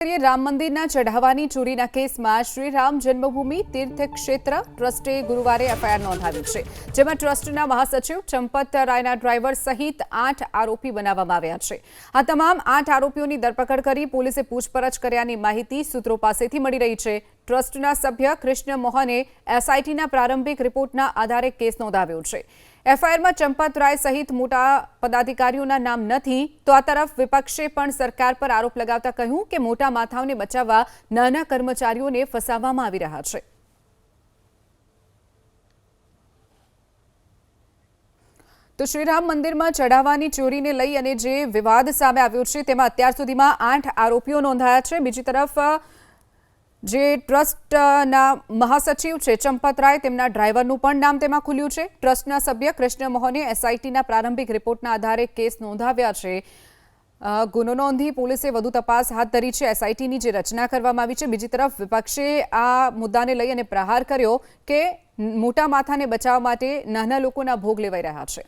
રામ મંદિરના ચઢાવાની ચોરીના કેસમાં શ્રી રામ જન્મભૂમિ તીર્થ ક્ષેત્ર ટ્રસ્ટે ગુરુવારે એફઆઈઆર નોંધાવી છે, જેમાં ટ્રસ્ટના મહાસચિવ ચંપત રાયના ડ્રાઈવર સહિત 8 આરોપી બનાવવામાં આવ્યા છે। આ તમામ 8 આરોપીઓની ધરપકડ કરી પોલીસે પૂછપરછ કર્યાની માહિતી સૂત્રો પાસેથી મળી રહી છે। ટ્રસ્ટના સભ્ય કૃષ્ણ મોહને એસઆઈટીના પ્રારંભિક રિપોર્ટના આધારે કેસ નોંધાવ્યો છે। એફઆઈઆરમાં ચંપત રાય સહિત મોટા પદાધિકારીઓના નામ નથી, તો આ તરફ વિપક્ષે પણ સરકાર પર આરોપ લગાવતા કહ્યું કે મોટા માથાઓને બચાવવા નાના કર્મચારીઓને ફસાવવામાં આવી રહ્યા છે। તો શ્રીરામ મંદિરમાં ચઢાવાની ચોરીને લઈ અને જે વિવાદ સામે આવ્યો છે તેમાં અત્યાર સુધીમાં 8 આરોપીઓ નોંધાયા છે। બીજી તરફ જે ટ્રસ્ટના મહાસચિવ છે ચંપત રાય, તેમના ડ્રાઈવરનું પણ નામ તેમાં ખુલ્યું છે। ટ્રસ્ટના સભ્ય કૃષ્ણ મોહને એસઆઈટીના પ્રારંભિક રિપોર્ટના આધારે કેસ નોંધાવ્યા છે। ગુનો નોંધી પોલીસે વધુ તપાસ હાથ ધરી છે। એસઆઈટીની જે રચના કરવામાં આવી છે। બીજી તરફ વિપક્ષે આ મુદ્દાને લઈ અને પ્રહાર કર્યો કે મોટા માથાને બચાવવા માટે નાના લોકોના ભોગ લેવાઈ રહ્યા છે।